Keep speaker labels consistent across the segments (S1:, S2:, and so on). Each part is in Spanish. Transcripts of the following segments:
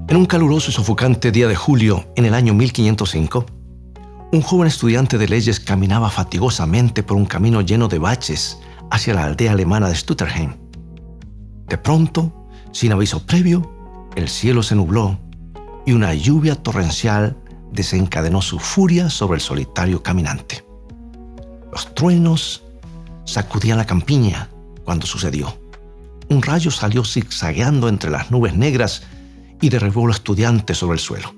S1: En un caluroso y sofocante día de julio, en el año 1505, un joven estudiante de leyes caminaba fatigosamente por un camino lleno de baches hacia la aldea alemana de Stutterheim. De pronto, sin aviso previo, el cielo se nubló y una lluvia torrencial desencadenó su furia sobre el solitario caminante. Los truenos sacudían la campiña cuando sucedió. Un rayo salió zigzagueando entre las nubes negras y derribó al estudiante sobre el suelo.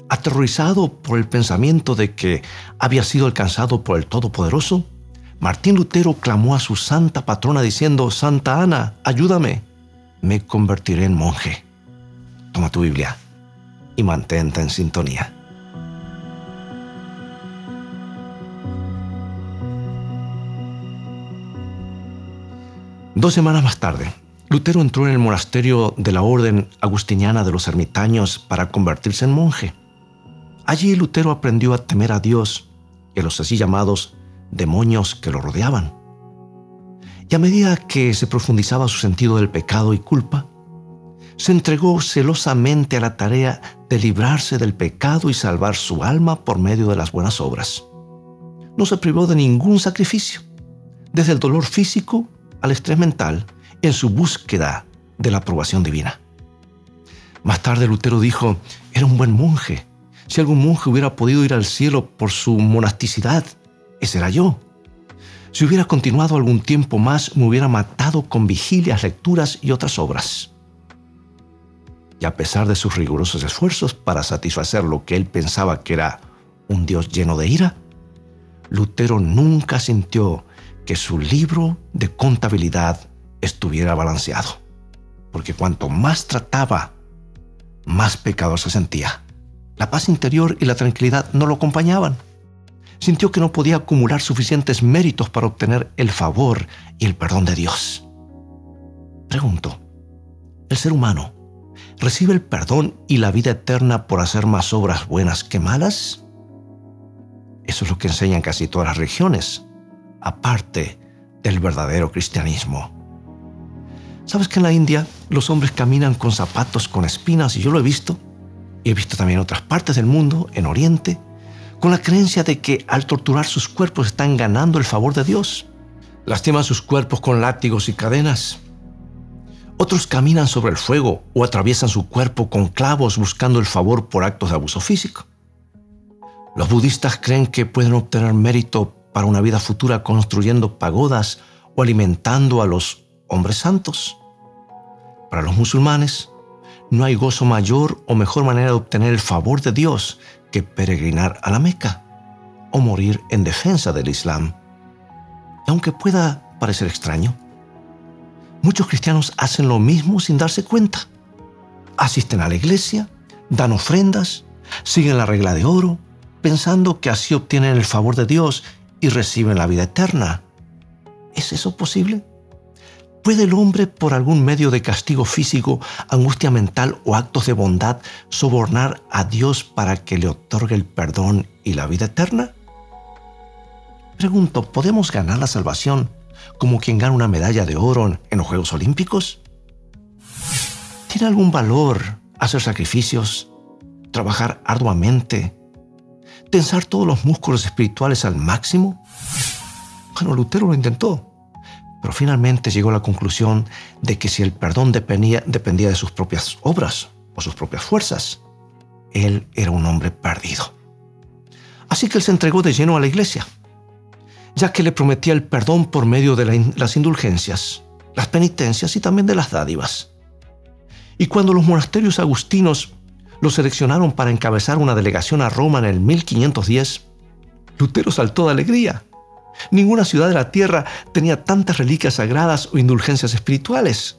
S1: Aterrorizado por el pensamiento de que había sido alcanzado por el Todopoderoso, Martín Lutero clamó a su santa patrona diciendo: «Santa Ana, ayúdame, me convertiré en monje». Toma tu Biblia y mantente en sintonía. Dos semanas más tarde, Lutero entró en el monasterio de la orden agustiniana de los ermitaños para convertirse en monje. Allí Lutero aprendió a temer a Dios y a los así llamados demonios que lo rodeaban. Y a medida que se profundizaba su sentido del pecado y culpa, se entregó celosamente a la tarea de librarse del pecado y salvar su alma por medio de las buenas obras. No se privó de ningún sacrificio, desde el dolor físico al estrés mental, en su búsqueda de la aprobación divina. Más tarde Lutero dijo: «Era un buen monje. Si algún monje hubiera podido ir al cielo por su monasticidad, ese era yo. Si hubiera continuado algún tiempo más, me hubiera matado con vigilias, lecturas y otras obras». Y a pesar de sus rigurosos esfuerzos para satisfacer lo que él pensaba que era un Dios lleno de ira, Lutero nunca sintió que su libro de contabilidad estuviera balanceado, porque cuanto más trataba, más pecador se sentía. La paz interior y la tranquilidad no lo acompañaban. Sintió que no podía acumular suficientes méritos para obtener el favor y el perdón de Dios. Pregunto, ¿el ser humano recibe el perdón y la vida eterna por hacer más obras buenas que malas? Eso es lo que enseñan casi todas las religiones, aparte del verdadero cristianismo. ¿Sabes que en la India los hombres caminan con zapatos con espinas? Y yo lo he visto, y he visto también en otras partes del mundo, en Oriente, con la creencia de que al torturar sus cuerpos están ganando el favor de Dios. Lastiman sus cuerpos con látigos y cadenas. Otros caminan sobre el fuego o atraviesan su cuerpo con clavos buscando el favor por actos de abuso físico. Los budistas creen que pueden obtener mérito para una vida futura construyendo pagodas o alimentando a los hombres santos. Para los musulmanes, no hay gozo mayor o mejor manera de obtener el favor de Dios que peregrinar a la Meca o morir en defensa del Islam. Y aunque pueda parecer extraño, muchos cristianos hacen lo mismo sin darse cuenta. Asisten a la iglesia, dan ofrendas, siguen la regla de oro, pensando que así obtienen el favor de Dios y reciben la vida eterna. ¿Es eso posible? ¿Puede el hombre, por algún medio de castigo físico, angustia mental o actos de bondad, sobornar a Dios para que le otorgue el perdón y la vida eterna? Pregunto, ¿podemos ganar la salvación como quien gana una medalla de oro en los Juegos Olímpicos? ¿Tiene algún valor hacer sacrificios, trabajar arduamente, tensar todos los músculos espirituales al máximo? Bueno, Lutero lo intentó, pero finalmente llegó a la conclusión de que si el perdón dependía de sus propias obras o sus propias fuerzas, él era un hombre perdido. Así que él se entregó de lleno a la iglesia, ya que le prometía el perdón por medio de las indulgencias, las penitencias y también de las dádivas. Y cuando los monasterios agustinos lo seleccionaron para encabezar una delegación a Roma en el 1510, Lutero saltó de alegría. Ninguna ciudad de la tierra tenía tantas reliquias sagradas o indulgencias espirituales.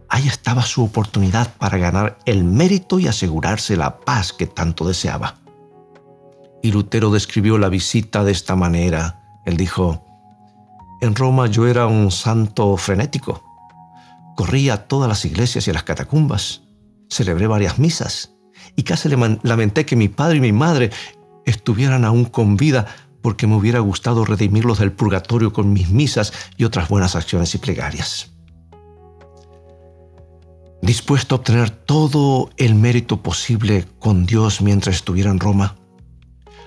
S1: Ahí estaba su oportunidad para ganar el mérito y asegurarse la paz que tanto deseaba. Y Lutero describió la visita de esta manera. Él dijo: «En Roma yo era un santo frenético. Corrí a todas las iglesias y a las catacumbas. Celebré varias misas y casi lamenté que mi padre y mi madre estuvieran aún con vida, porque me hubiera gustado redimirlos del purgatorio con mis misas y otras buenas acciones y plegarias. Dispuesto a obtener todo el mérito posible con Dios mientras estuviera en Roma,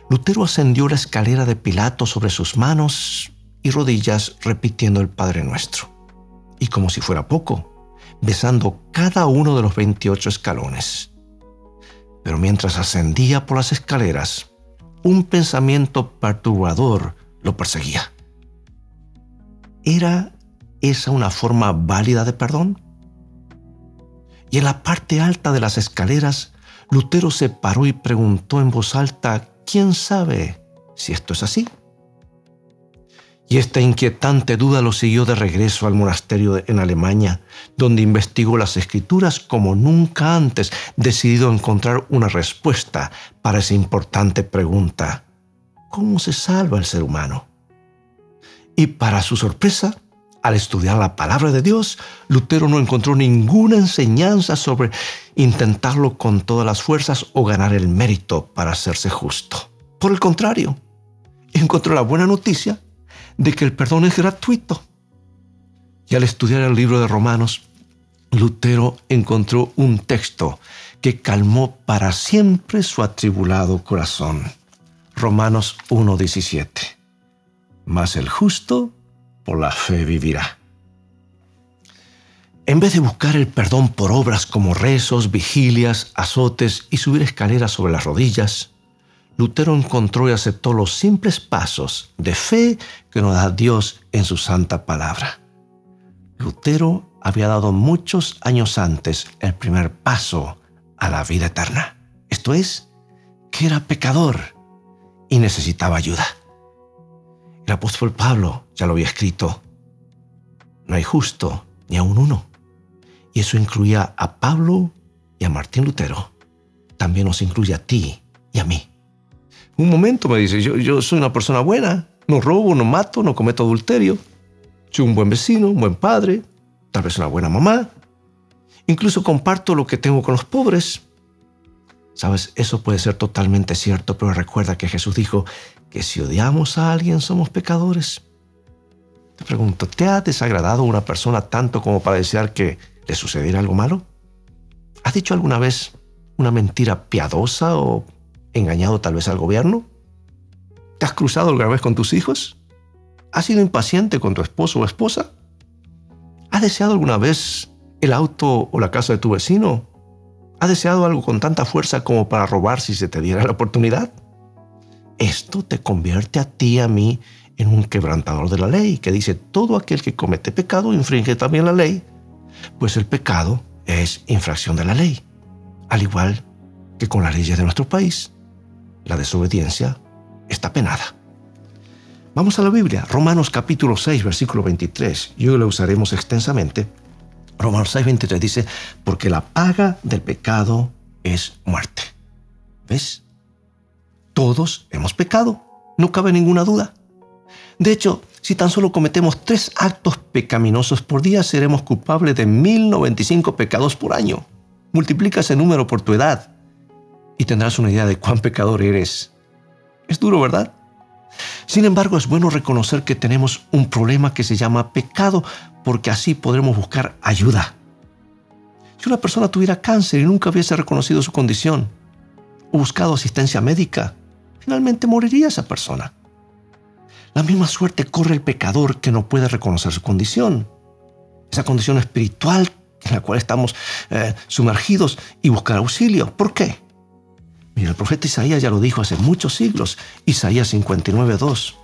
S1: Lutero ascendió la escalera de Pilato sobre sus manos y rodillas, repitiendo el Padre Nuestro. Y como si fuera poco, besando cada uno de los 28 escalones. Pero mientras ascendía por las escaleras, un pensamiento perturbador lo perseguía. ¿Era esa una forma válida de perdón? Y en la parte alta de las escaleras, Lutero se paró y preguntó en voz alta: ¿quién sabe si esto es así? Y esta inquietante duda lo siguió de regreso al monasterio en Alemania, donde investigó las Escrituras como nunca antes, decidido a encontrar una respuesta para esa importante pregunta: ¿cómo se salva el ser humano? Y para su sorpresa, al estudiar la palabra de Dios, Lutero no encontró ninguna enseñanza sobre intentarlo con todas las fuerzas o ganar el mérito para hacerse justo. Por el contrario, encontró la buena noticia de que el perdón es gratuito. Y al estudiar el libro de Romanos, Lutero encontró un texto que calmó para siempre su atribulado corazón. Romanos 1:17. Mas el justo por la fe vivirá. En vez de buscar el perdón por obras como rezos, vigilias, azotes y subir escaleras sobre las rodillas, Lutero encontró y aceptó los simples pasos de fe que nos da Dios en su santa palabra. Lutero había dado muchos años antes el primer paso a la vida eterna. Esto es, que era pecador y necesitaba ayuda. El apóstol Pablo ya lo había escrito: no hay justo ni aun uno. Y eso incluía a Pablo y a Martín Lutero. También nos incluye a ti y a mí. Un momento, me dice, yo soy una persona buena, no robo, no mato, no cometo adulterio. Soy un buen vecino, un buen padre, tal vez una buena mamá. Incluso comparto lo que tengo con los pobres. Sabes, eso puede ser totalmente cierto, pero recuerda que Jesús dijo que si odiamos a alguien somos pecadores. Te pregunto, ¿te ha desagradado una persona tanto como para desear que le sucediera algo malo? ¿Has dicho alguna vez una mentira piadosa o engañado tal vez al gobierno? ¿Te has cruzado alguna vez con tus hijos? ¿Has sido impaciente con tu esposo o esposa? ¿Has deseado alguna vez el auto o la casa de tu vecino? ¿Has deseado algo con tanta fuerza como para robar si se te diera la oportunidad? Esto te convierte a ti y a mí en un quebrantador de la ley, que dice: todo aquel que comete pecado infringe también la ley, pues el pecado es infracción de la ley, al igual que con las leyes de nuestro país. La desobediencia está penada. Vamos a la Biblia, Romanos capítulo 6, versículo 23. Y hoy lo usaremos extensamente. Romanos 6, 23 dice: porque la paga del pecado es muerte. ¿Ves? Todos hemos pecado, no cabe ninguna duda. De hecho, si tan solo cometemos 3 actos pecaminosos por día, seremos culpables de 1095 pecados por año. Multiplica ese número por tu edad y tendrás una idea de cuán pecador eres. Es duro, ¿verdad? Sin embargo, es bueno reconocer que tenemos un problema que se llama pecado, porque así podremos buscar ayuda. Si una persona tuviera cáncer y nunca hubiese reconocido su condición o buscado asistencia médica, finalmente moriría esa persona. La misma suerte corre el pecador que no puede reconocer su condición, esa condición espiritual en la cual estamos sumergidos, y buscar auxilio. ¿Por qué? Mira, el profeta Isaías ya lo dijo hace muchos siglos, Isaías 59:2.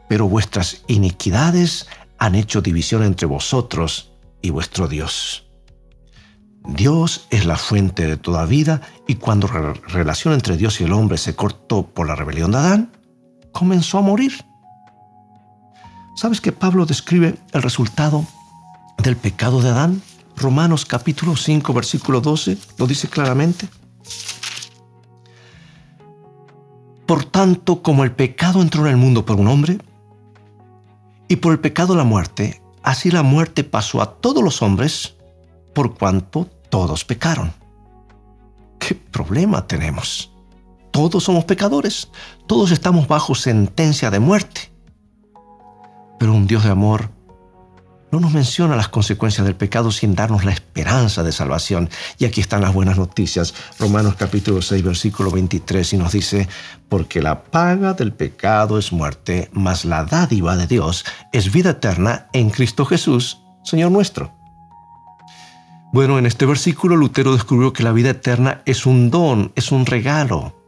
S1: Pero vuestras iniquidades han hecho división entre vosotros y vuestro Dios. Dios es la fuente de toda vida, y cuando la relación entre Dios y el hombre se cortó por la rebelión de Adán, comenzó a morir. ¿Sabes que Pablo describe el resultado del pecado de Adán? Romanos capítulo 5, versículo 12, lo dice claramente. Por tanto, como el pecado entró en el mundo por un hombre, y por el pecado la muerte, así la muerte pasó a todos los hombres, por cuanto todos pecaron. ¿Qué problema tenemos? Todos somos pecadores. Todos estamos bajo sentencia de muerte. Pero un Dios de amor no nos menciona las consecuencias del pecado sin darnos la esperanza de salvación. Y aquí están las buenas noticias. Romanos capítulo 6, versículo 23, y nos dice: porque la paga del pecado es muerte, mas la dádiva de Dios es vida eterna en Cristo Jesús, Señor nuestro. Bueno, en este versículo Lutero descubrió que la vida eterna es un don, es un regalo.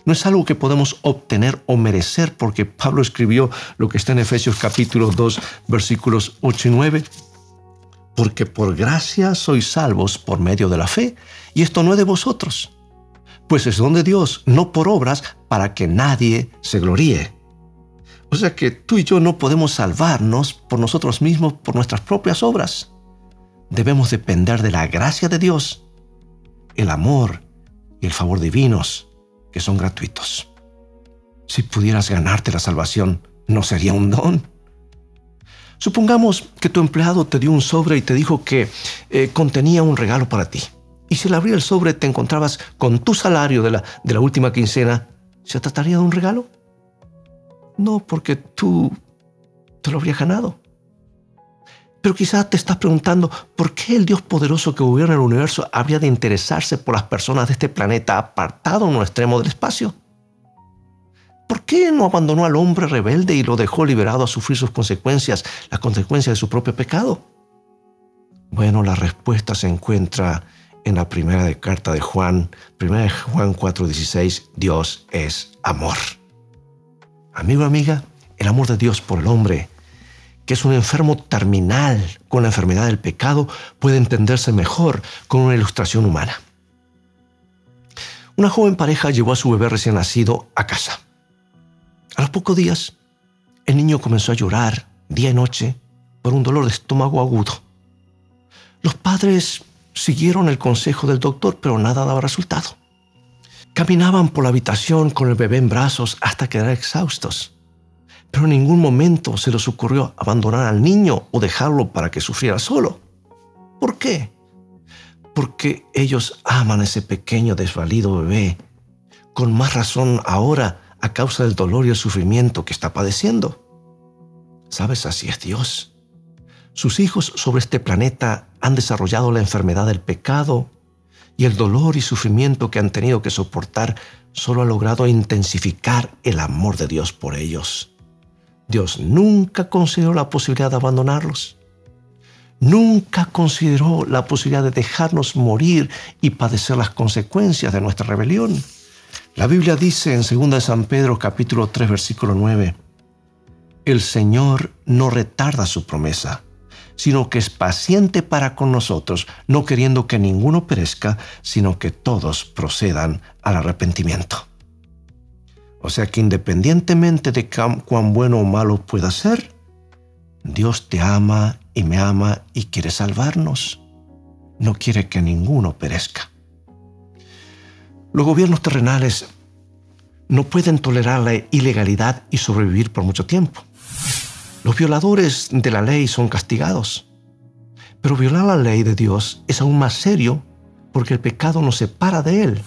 S1: No es algo que podemos obtener o merecer, porque Pablo escribió lo que está en Efesios capítulo 2, versículos 8 y 9. Porque por gracia sois salvos por medio de la fe, y esto no es de vosotros, pues es don de Dios, no por obras, para que nadie se gloríe. O sea que tú y yo no podemos salvarnos por nosotros mismos, por nuestras propias obras. Debemos depender de la gracia de Dios, el amor y el favor divinos, que son gratuitos. Si pudieras ganarte la salvación, ¿no sería un don? Supongamos que tu empleado te dio un sobre y te dijo que contenía un regalo para ti. Y si al abrir el sobre te encontrabas con tu salario de la última quincena, ¿se trataría de un regalo? No, porque tú te lo habrías ganado. Pero quizás te estás preguntando, ¿por qué el Dios poderoso que gobierna el universo habría de interesarse por las personas de este planeta apartado en un extremo del espacio? ¿Por qué no abandonó al hombre rebelde y lo dejó liberado a sufrir sus consecuencias, las consecuencias de su propio pecado? Bueno, la respuesta se encuentra en la primera carta de Juan, 1 Juan 4:16, Dios es amor. Amigo, amiga, el amor de Dios por el hombre, que es un enfermo terminal con la enfermedad del pecado, puede entenderse mejor con una ilustración humana. Una joven pareja llevó a su bebé recién nacido a casa. A los pocos días, el niño comenzó a llorar día y noche por un dolor de estómago agudo. Los padres siguieron el consejo del doctor, pero nada daba resultado. Caminaban por la habitación con el bebé en brazos hasta quedar exhaustos. Pero en ningún momento se les ocurrió abandonar al niño o dejarlo para que sufriera solo. ¿Por qué? Porque ellos aman a ese pequeño desvalido bebé, con más razón ahora a causa del dolor y el sufrimiento que está padeciendo. ¿Sabes? Así es Dios. Sus hijos sobre este planeta han desarrollado la enfermedad del pecado, y el dolor y sufrimiento que han tenido que soportar solo ha logrado intensificar el amor de Dios por ellos. Dios nunca consideró la posibilidad de abandonarlos. Nunca consideró la posibilidad de dejarnos morir y padecer las consecuencias de nuestra rebelión. La Biblia dice en 2 de San Pedro, capítulo 3, versículo 9, el Señor no retarda su promesa, sino que es paciente para con nosotros, no queriendo que ninguno perezca, sino que todos procedan al arrepentimiento. O sea que independientemente de cuán bueno o malo pueda ser, Dios te ama y me ama y quiere salvarnos. No quiere que ninguno perezca. Los gobiernos terrenales no pueden tolerar la ilegalidad y sobrevivir por mucho tiempo. Los violadores de la ley son castigados. Pero violar la ley de Dios es aún más serio porque el pecado nos separa de Él,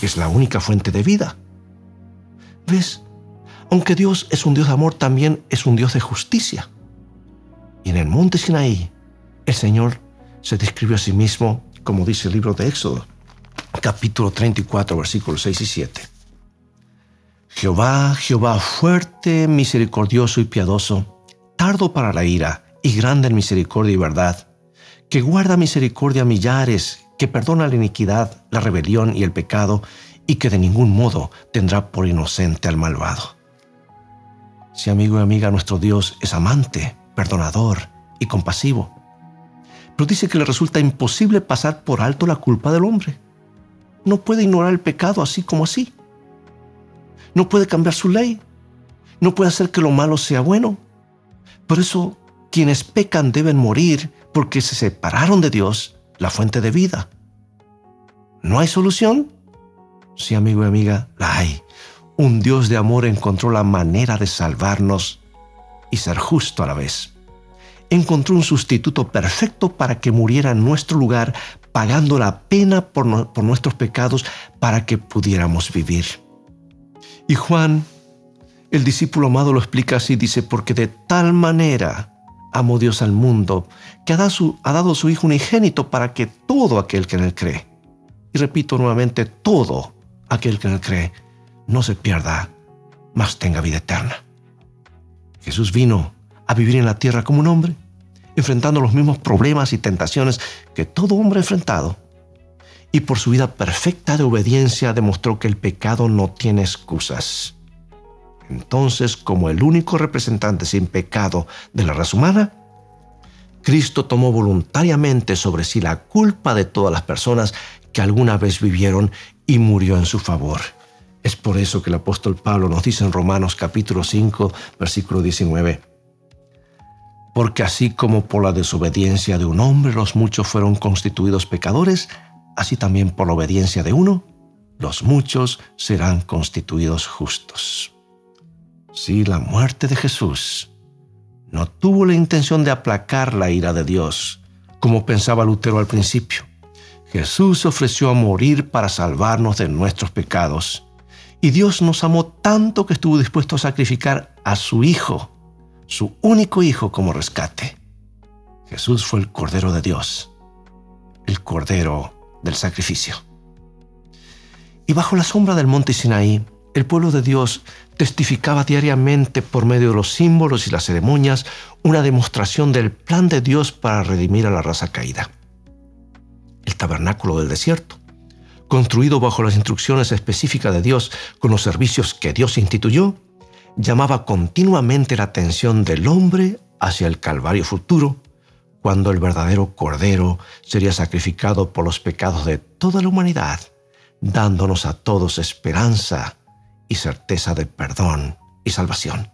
S1: que es la única fuente de vida. ¿Ves? Aunque Dios es un Dios de amor, también es un Dios de justicia. Y en el monte Sinaí, el Señor se describió a sí mismo, como dice el libro de Éxodo, capítulo 34, versículos 6 y 7. Jehová, Jehová, fuerte, misericordioso y piadoso, tardo para la ira y grande en misericordia y verdad, que guarda misericordia a millares, que perdona la iniquidad, la rebelión y el pecado, y que de ningún modo tendrá por inocente al malvado. Sí, amigo y amiga, nuestro Dios es amante, perdonador y compasivo. Pero dice que le resulta imposible pasar por alto la culpa del hombre. No puede ignorar el pecado así como así. No puede cambiar su ley. No puede hacer que lo malo sea bueno. Por eso, quienes pecan deben morir porque se separaron de Dios, la fuente de vida. ¿No hay solución? Sí, amigo y amiga, la hay. Un Dios de amor encontró la manera de salvarnos y ser justo a la vez. Encontró un sustituto perfecto para que muriera en nuestro lugar, pagando la pena por nuestros pecados para que pudiéramos vivir. Y Juan, el discípulo amado, lo explica así, dice: porque de tal manera amó Dios al mundo, que ha dado su Hijo unigénito para que todo aquel que en él cree, y repito nuevamente, todo aquel que en él cree, no se pierda, mas tenga vida eterna. Jesús vino a vivir en la tierra como un hombre, enfrentando los mismos problemas y tentaciones que todo hombre ha enfrentado. Y por su vida perfecta de obediencia demostró que el pecado no tiene excusas. Entonces, como el único representante sin pecado de la raza humana, Cristo tomó voluntariamente sobre sí la culpa de todas las personas que alguna vez vivieron y murió en su favor. Es por eso que el apóstol Pablo nos dice en Romanos capítulo 5, versículo 19: porque así como por la desobediencia de un hombre los muchos fueron constituidos pecadores, así también por la obediencia de uno, los muchos serán constituidos justos. Sí, la muerte de Jesús no tuvo la intención de aplacar la ira de Dios, como pensaba Lutero al principio. Jesús se ofreció a morir para salvarnos de nuestros pecados. Y Dios nos amó tanto que estuvo dispuesto a sacrificar a su Hijo, su único Hijo, como rescate. Jesús fue el Cordero de Dios, el Cordero del sacrificio. Y bajo la sombra del monte Sinaí, el pueblo de Dios testificaba diariamente por medio de los símbolos y las ceremonias una demostración del plan de Dios para redimir a la raza caída. El tabernáculo del desierto, construido bajo las instrucciones específicas de Dios con los servicios que Dios instituyó, llamaba continuamente la atención del hombre hacia el Calvario futuro, cuando el verdadero Cordero sería sacrificado por los pecados de toda la humanidad, dándonos a todos esperanza y certeza de perdón y salvación.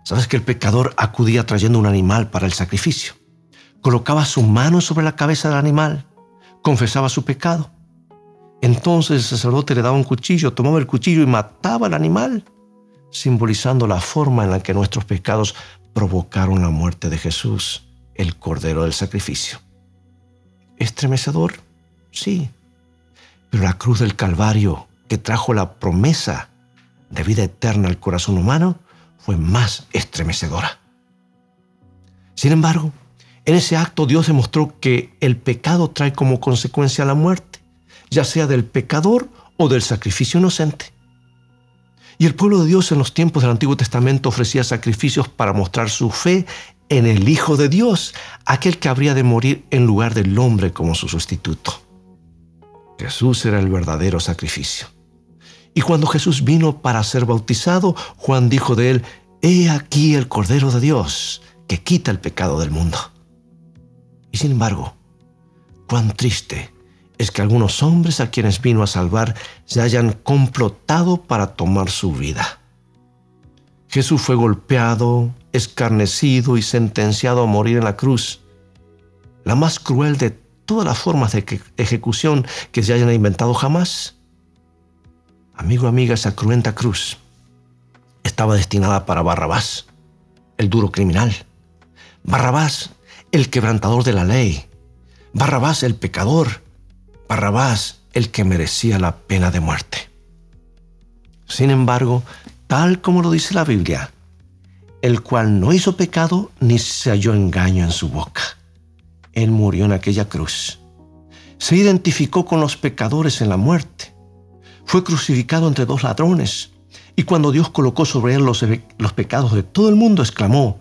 S1: ¿Sabes que el pecador acudía trayendo un animal para el sacrificio? Colocaba su mano sobre la cabeza del animal, confesaba su pecado. Entonces el sacerdote le daba un cuchillo, tomaba el cuchillo y mataba al animal, simbolizando la forma en la que nuestros pecados provocaron la muerte de Jesús, el Cordero del sacrificio. ¿Estremecedor? Sí. Pero la cruz del Calvario, que trajo la promesa de vida eterna al corazón humano, fue más estremecedora. Sin embargo, en ese acto Dios demostró que el pecado trae como consecuencia la muerte, ya sea del pecador o del sacrificio inocente. Y el pueblo de Dios en los tiempos del Antiguo Testamento ofrecía sacrificios para mostrar su fe en el Hijo de Dios, aquel que habría de morir en lugar del hombre como su sustituto. Jesús era el verdadero sacrificio. Y cuando Jesús vino para ser bautizado, Juan dijo de él: «He aquí el Cordero de Dios, que quita el pecado del mundo». Y sin embargo, cuán triste es que algunos hombres a quienes vino a salvar se hayan complotado para tomar su vida. Jesús fue golpeado, escarnecido y sentenciado a morir en la cruz, la más cruel de todas las formas de ejecución que se hayan inventado jamás. Amigo, amiga, esa cruenta cruz estaba destinada para Barrabás, el duro criminal. Barrabás, el quebrantador de la ley. Barrabás, el pecador. Barrabás, el que merecía la pena de muerte. Sin embargo, tal como lo dice la Biblia, el cual no hizo pecado ni se halló engaño en su boca. Él murió en aquella cruz. Se identificó con los pecadores en la muerte. Fue crucificado entre dos ladrones. Y cuando Dios colocó sobre él los pecados de todo el mundo, exclamó: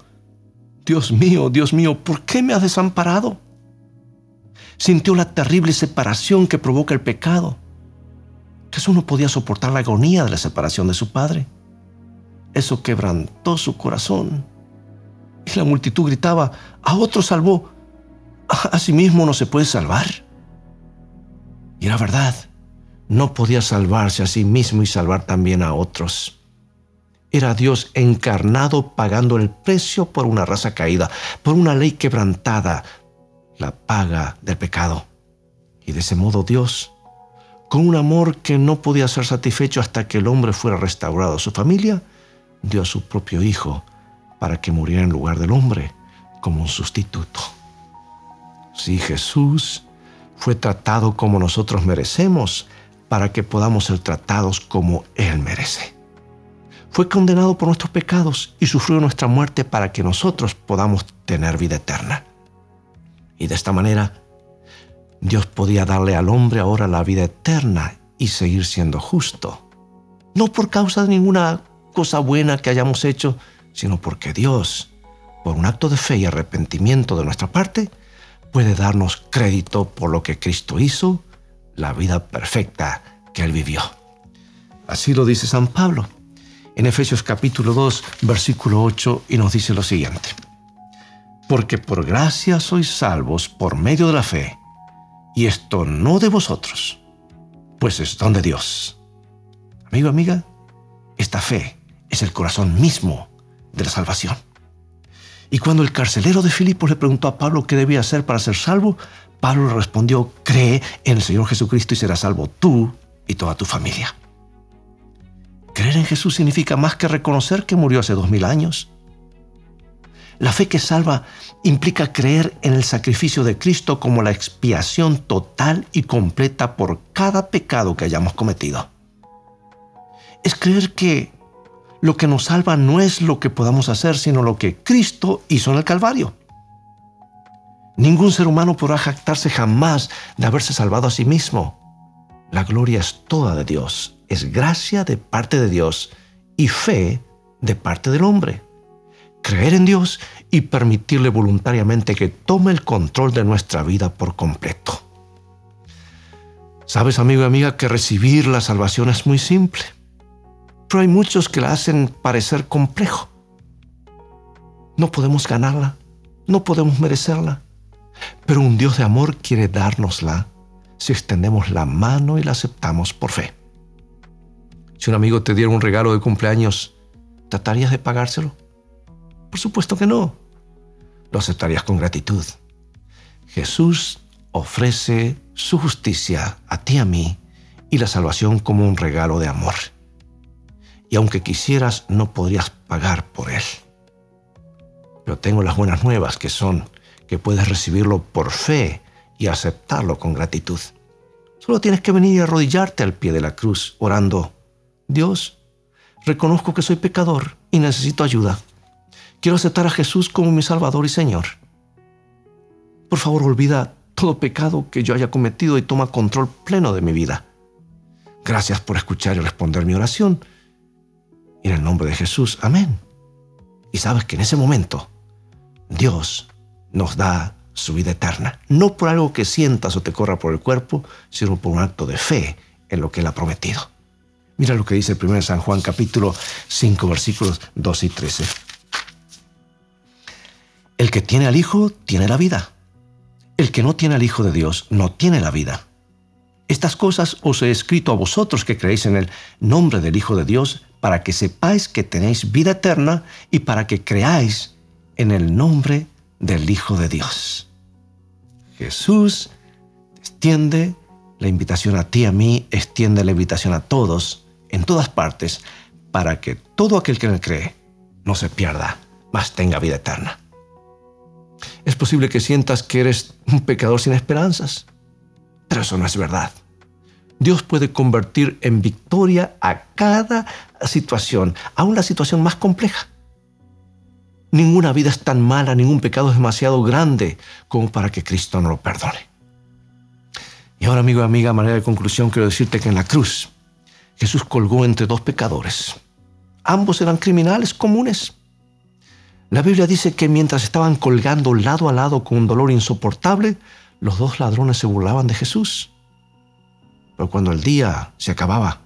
S1: Dios mío, ¿por qué me has desamparado? Sintió la terrible separación que provoca el pecado. Jesús no podía soportar la agonía de la separación de su Padre. Eso quebrantó su corazón. Y la multitud gritaba: a otro salvó, a sí mismo no se puede salvar. Y era verdad, no podía salvarse a sí mismo y salvar también a otros. Era Dios encarnado pagando el precio por una raza caída, por una ley quebrantada, la paga del pecado. Y de ese modo Dios, con un amor que no podía ser satisfecho hasta que el hombre fuera restaurado a su familia, dio a su propio Hijo para que muriera en lugar del hombre como un sustituto. Sí, Jesús fue tratado como nosotros merecemos para que podamos ser tratados como Él merece. Fue condenado por nuestros pecados y sufrió nuestra muerte para que nosotros podamos tener vida eterna. Y de esta manera, Dios podía darle al hombre ahora la vida eterna y seguir siendo justo. No por causa de ninguna cosa buena que hayamos hecho, sino porque Dios, por un acto de fe y arrepentimiento de nuestra parte, puede darnos crédito por lo que Cristo hizo, la vida perfecta que Él vivió. Así lo dice San Pablo en Efesios capítulo 2, versículo 8, y nos dice lo siguiente: porque por gracia sois salvos por medio de la fe, y esto no de vosotros, pues es don de Dios. Amigo, amiga, esta fe es el corazón mismo de la salvación. Y cuando el carcelero de Filipos le preguntó a Pablo qué debía hacer para ser salvo, Pablo le respondió: cree en el Señor Jesucristo y serás salvo tú y toda tu familia. Creer en Jesús significa más que reconocer que murió hace 2000 años. La fe que salva implica creer en el sacrificio de Cristo como la expiación total y completa por cada pecado que hayamos cometido. Es creer que lo que nos salva no es lo que podamos hacer, sino lo que Cristo hizo en el Calvario. Ningún ser humano podrá jactarse jamás de haberse salvado a sí mismo. La gloria es toda de Dios, es gracia de parte de Dios y fe de parte del hombre. Creer en Dios y permitirle voluntariamente que tome el control de nuestra vida por completo. Sabes, amigo y amiga, que recibir la salvación es muy simple, pero hay muchos que la hacen parecer complejo. No podemos ganarla, no podemos merecerla, pero un Dios de amor quiere dárnosla si extendemos la mano y la aceptamos por fe. Si un amigo te diera un regalo de cumpleaños, ¿tratarías de pagárselo? Por supuesto que no. Lo aceptarías con gratitud. Jesús ofrece su justicia a ti y a mí y la salvación como un regalo de amor. Y aunque quisieras, no podrías pagar por él. Pero tengo las buenas nuevas, que son que puedes recibirlo por fe y aceptarlo con gratitud. Solo tienes que venir y arrodillarte al pie de la cruz orando: Dios, reconozco que soy pecador y necesito ayuda. Quiero aceptar a Jesús como mi Salvador y Señor. Por favor, olvida todo pecado que yo haya cometido y toma control pleno de mi vida. Gracias por escuchar y responder mi oración. Y en el nombre de Jesús, amén. Y sabes que en ese momento Dios nos da su vida eterna, no por algo que sientas o te corra por el cuerpo, sino por un acto de fe en lo que Él ha prometido. Mira lo que dice el 1 San Juan capítulo 5 versículos 12 y 13. El que tiene al Hijo tiene la vida. El que no tiene al Hijo de Dios no tiene la vida. Estas cosas os he escrito a vosotros que creéis en el nombre del Hijo de Dios, para que sepáis que tenéis vida eterna y para que creáis en el nombre del Hijo de Dios. Jesús extiende la invitación a ti y a mí, extiende la invitación a todos, en todas partes, para que todo aquel que en él cree no se pierda, mas tenga vida eterna. Es posible que sientas que eres un pecador sin esperanzas, pero eso no es verdad. Dios puede convertir en victoria a cada situación, aún la situación más compleja. Ninguna vida es tan mala, ningún pecado es demasiado grande como para que Cristo no lo perdone. Y ahora, amigo y amiga, a manera de conclusión, quiero decirte que en la cruz Jesús colgó entre dos pecadores. Ambos eran criminales comunes. La Biblia dice que mientras estaban colgando lado a lado con un dolor insoportable, los dos ladrones se burlaban de Jesús. Pero cuando el día se acababa,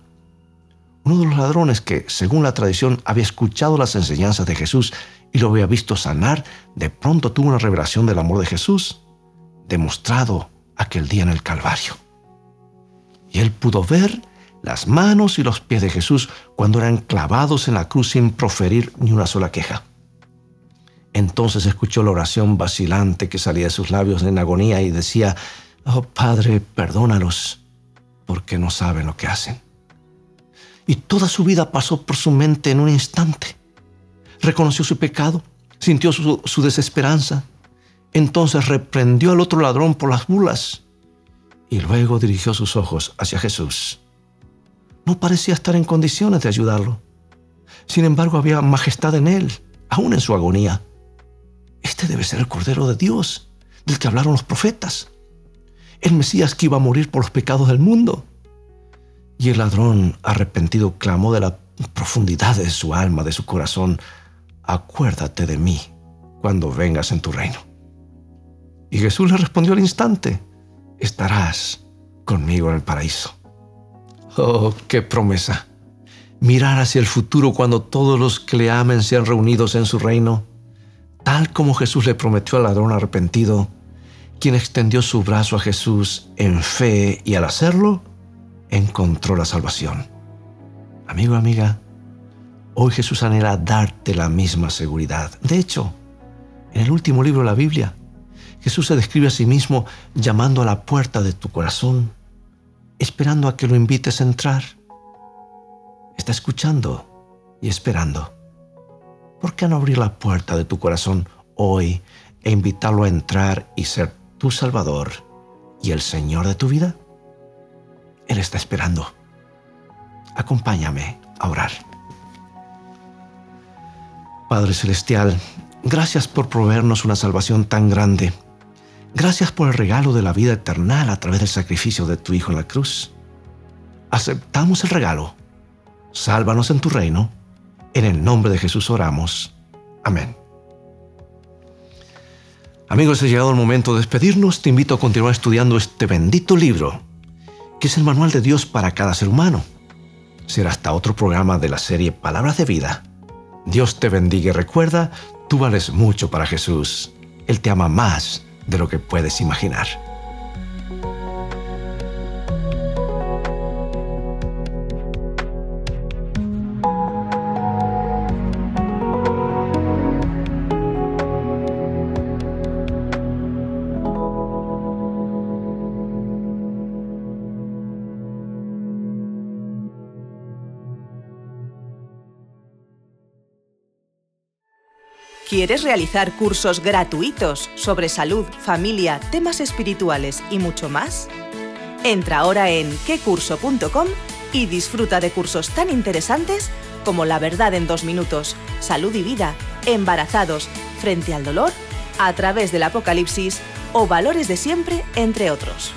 S1: uno de los ladrones que, según la tradición, había escuchado las enseñanzas de Jesús y lo había visto sanar, de pronto tuvo una revelación del amor de Jesús, demostrado aquel día en el Calvario. Y él pudo ver las manos y los pies de Jesús cuando eran clavados en la cruz sin proferir ni una sola queja. Entonces escuchó la oración vacilante que salía de sus labios en agonía y decía: «Oh Padre, perdónalos, porque no saben lo que hacen». Y toda su vida pasó por su mente en un instante. Reconoció su pecado, sintió su desesperanza. Entonces reprendió al otro ladrón por las burlas y luego dirigió sus ojos hacia Jesús. No parecía estar en condiciones de ayudarlo. Sin embargo, había majestad en él, aún en su agonía. Este debe ser el Cordero de Dios, del que hablaron los profetas. El Mesías que iba a morir por los pecados del mundo. Y el ladrón arrepentido clamó de la profundidad de su alma, de su corazón: acuérdate de mí cuando vengas en tu reino. Y Jesús le respondió al instante: estarás conmigo en el paraíso. Oh, qué promesa. Mirar hacia el futuro cuando todos los que le amen sean reunidos en su reino, tal como Jesús le prometió al ladrón arrepentido, quien extendió su brazo a Jesús en fe y al hacerlo, encontró la salvación. Amigo, amiga, hoy Jesús anhela darte la misma seguridad. De hecho, en el último libro de la Biblia, Jesús se describe a sí mismo llamando a la puerta de tu corazón, esperando a que lo invites a entrar. Está escuchando y esperando. ¿Por qué no abrir la puerta de tu corazón hoy e invitarlo a entrar y ser tu Salvador y el Señor de tu vida? Él está esperando. Acompáñame a orar. Padre Celestial, gracias por proveernos una salvación tan grande. Gracias por el regalo de la vida eterna a través del sacrificio de tu Hijo en la cruz. Aceptamos el regalo. Sálvanos en tu reino. En el nombre de Jesús oramos. Amén. Amigos, ha llegado el momento de despedirnos. Te invito a continuar estudiando este bendito libro, que es el manual de Dios para cada ser humano. Será hasta otro programa de la serie Palabras de Vida. Dios te bendiga y recuerda, tú vales mucho para Jesús. Él te ama más de lo que puedes imaginar.
S2: ¿Quieres realizar cursos gratuitos sobre salud, familia, temas espirituales y mucho más? Entra ahora en quecurso.com y disfruta de cursos tan interesantes como La verdad en 2 minutos, Salud y vida, Embarazados, Frente al dolor, A través del Apocalipsis o Valores de siempre, entre otros.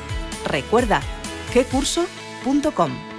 S2: Recuerda, quecurso.com.